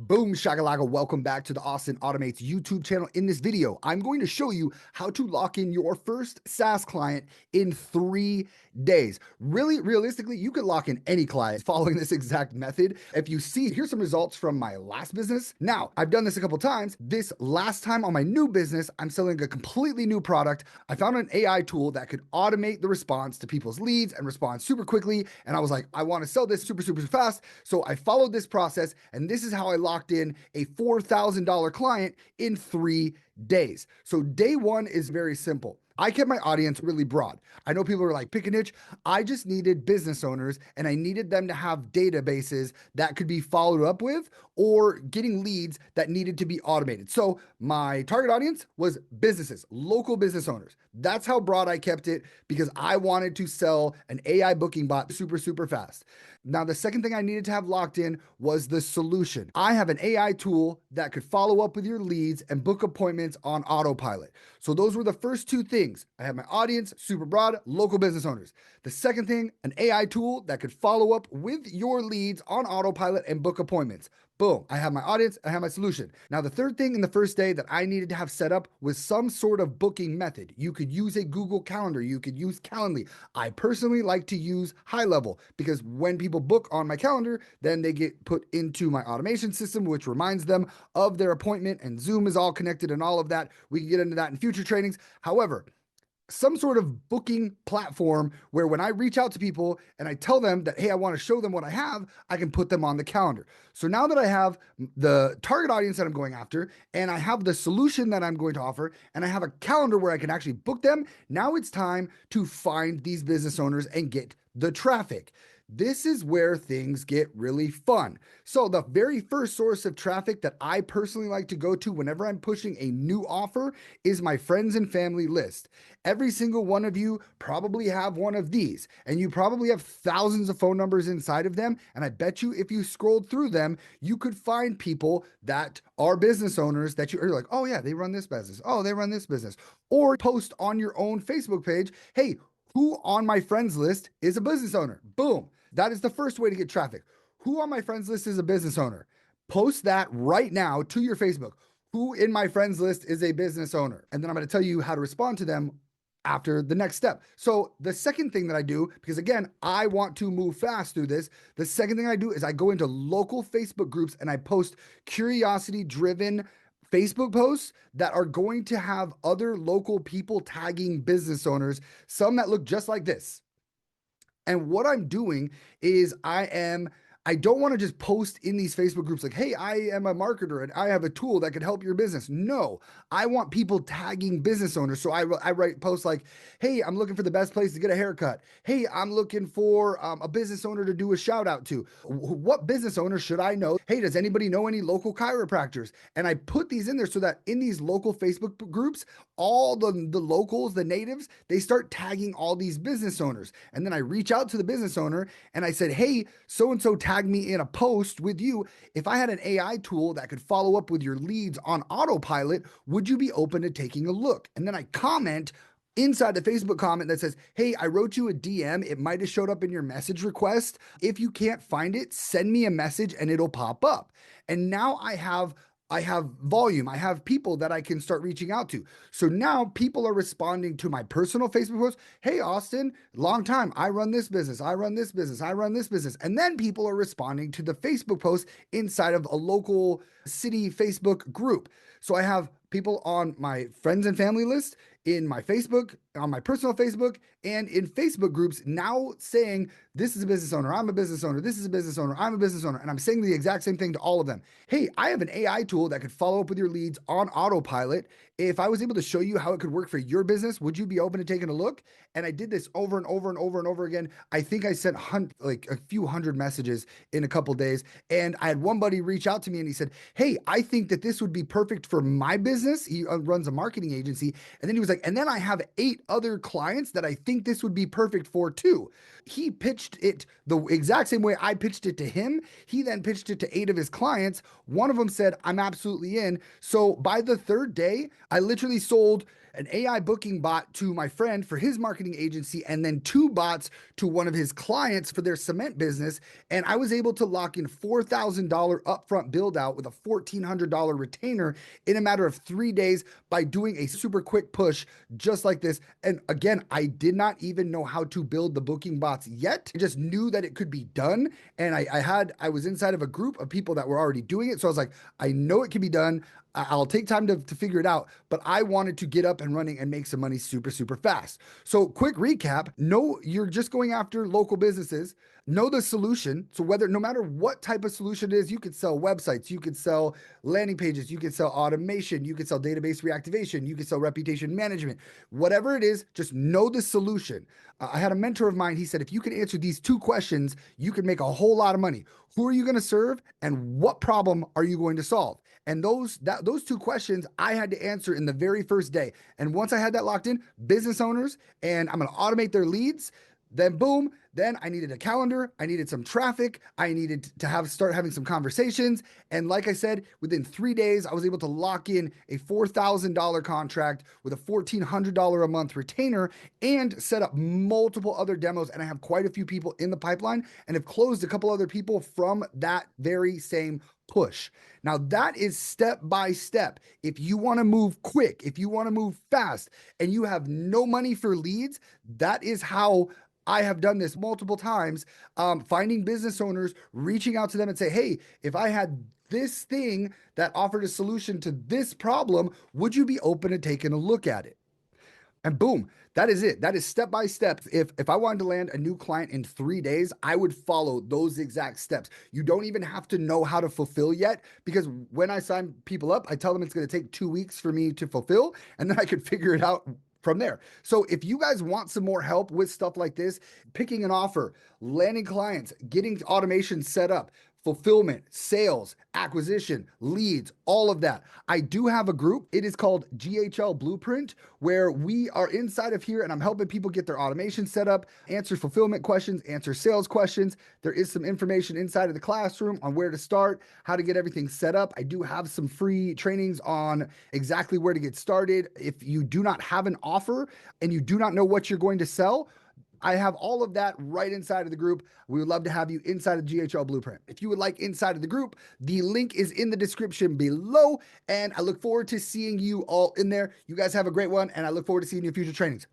Boom shakalaka, welcome back to the Austin Automates YouTube channel. In this video, I'm going to show you how to lock in your first SaaS client in 3 days. Really, realistically, you could lock in any client following this exact method. If you see, here's some results from my last business. Now, I've done this a couple times. This last time on my new business, I'm selling a completely new product. I found an AI tool that could automate the response to people's leads and respond super quickly. And I was like, I want to sell this super fast. So I followed this process, and this is how I locked in a $4,000 client in 3 days. So day one is very simple. I kept my audience really broad. I know people are like, pick a niche. I just needed business owners, and I needed them to have databases that could be followed up with or getting leads that needed to be automated. So my target audience was businesses, local business owners. That's how broad I kept it because I wanted to sell an AI booking bot super fast. Now, the second thing I needed to have locked in was the solution. I have an AI tool that could follow up with your leads and book appointments on autopilot. So those were the first two things. I have my audience, super broad, local business owners. The second thing, an AI tool that could follow up with your leads on autopilot and book appointments. Boom, I have my audience, I have my solution. Now, the third thing in the first day that I needed to have set up was some sort of booking method. You could use a Google Calendar, you could use Calendly. I personally like to use Highlevel because when people book on my calendar, then they get put into my automation system, which reminds them of their appointment, and Zoom is all connected and all of that. We can get into that in future trainings. However, some sort of booking platform where when I reach out to people and I tell them that, hey, I want to show them what I have, I can put them on the calendar. So now that I have the target audience that I'm going after, and I have the solution that I'm going to offer, and I have a calendar where I can actually book them, now it's time to find these business owners and get the traffic. This is where things get really fun. So the very first source of traffic that I personally like to go to whenever I'm pushing a new offer is my friends and family list. Every single one of you probably have one of these, and you probably have thousands of phone numbers inside of them. And I bet you if you scrolled through them, you could find people that are business owners that you're like, oh yeah, they run this business. Oh, they run this business. Or post on your own Facebook page, hey, who on my friends list is a business owner? Boom. That is the first way to get traffic. Who on my friends list is a business owner? Post that right now to your Facebook. Who in my friends list is a business owner? And then I'm going to tell you how to respond to them after the next step. So the second thing that I do, because again, I want to move fast through this, the second thing I do is I go into local Facebook groups and I post curiosity driven Facebook posts that are going to have other local people tagging business owners, some that look just like this. And what I'm doing is I don't want to just post in these Facebook groups like, hey, I am a marketer and I have a tool that could help your business. No, I want people tagging business owners. So I write posts like, hey, I'm looking for the best place to get a haircut. Hey, I'm looking for a business owner to do a shout out to. What business owner should I know? Hey, does anybody know any local chiropractors? And I put these in there so that in these local Facebook groups, all the locals, the natives, they start tagging all these business owners. And then I reach out to the business owner and I said, hey, so-and-so tag me in a post with you. If I had an AI tool that could follow up with your leads on autopilot, would you be open to taking a look? And then I comment inside the Facebook comment that says, hey, I wrote you a DM. It might have showed up in your message request. If you can't find it, send me a message and it'll pop up. And now I have volume. I have people that I can start reaching out to. So now people are responding to my personal Facebook post. Hey, Austin, long time. I run this business. I run this business. I run this business. And then people are responding to the Facebook post inside of a local city Facebook group. So I have people on my friends and family list, in my Facebook, on my personal Facebook, and in Facebook groups now saying, this is a business owner, I'm a business owner, this is a business owner, I'm a business owner. And I'm saying the exact same thing to all of them. Hey, I have an AI tool that could follow up with your leads on autopilot. If I was able to show you how it could work for your business, would you be open to taking a look? And I did this over and over and over and over again. I think I sent like a few hundred messages in a couple days. And I had one buddy reach out to me and he said, hey, I think that this would be perfect for my business. He runs a marketing agency. And then he was like, and then I have 8 other clients that I think this would be perfect for too. He pitched it the exact same way I pitched it to him. He then pitched it to 8 of his clients. One of them said, I'm absolutely in. So by the third day, I literally sold an AI booking bot to my friend for his marketing agency, and then 2 bots to one of his clients for their cement business. And I was able to lock in $4,000 upfront build out with a $1,400 retainer in a matter of 3 days by doing a super quick push just like this. And again, I did not even know how to build the booking bots yet. I just knew that it could be done. And I was inside of a group of people that were already doing it. So I was like, I know it can be done. I'll take time to figure it out, but I wanted to get up and running and make some money super, super fast. So, quick recap: no, you're just going after local businesses. Know the solution. So, no matter what type of solution it is, you could sell websites, you could sell landing pages, you could sell automation, you could sell database reactivation, you could sell reputation management, whatever it is, just know the solution. I had a mentor of mine. He said, if you can answer these 2 questions, you can make a whole lot of money. Who are you going to serve, and what problem are you going to solve? And those 2 questions I had to answer in the very first day. And once I had that locked in, business owners, and I'm going to automate their leads. Then boom, then I needed a calendar, I needed some traffic, I needed to start having some conversations. And like I said, within 3 days, I was able to lock in a $4,000 contract with a $1,400 a month retainer and set up multiple other demos. And I have quite a few people in the pipeline and have closed a couple other people from that very same push. Now, that is step by step. If you want to move quick, if you want to move fast, and you have no money for leads, that is how I have done this multiple times. Finding business owners, reaching out to them and say, hey, if I had this thing that offered a solution to this problem, would you be open to taking a look at it? And boom, that is it. That is step by step. If I wanted to land a new client in 3 days, I would follow those exact steps. You don't even have to know how to fulfill yet, because when I sign people up, I tell them it's going to take 2 weeks for me to fulfill, and then I could figure it out from there. So if you guys want some more help with stuff like this, picking an offer, landing clients, getting automation set up, fulfillment, sales, acquisition, leads, all of that. I do have a group. It is called GHL Blueprint, where we are inside of here and I'm helping people get their automation set up, answer fulfillment questions, answer sales questions. There is some information inside of the classroom on where to start, how to get everything set up. I do have some free trainings on exactly where to get started. If you do not have an offer and you do not know what you're going to sell, I have all of that right inside of the group. We would love to have you inside of GHL Blueprint. If you would like inside of the group, the link is in the description below. And I look forward to seeing you all in there. You guys have a great one, and I look forward to seeing you in future trainings.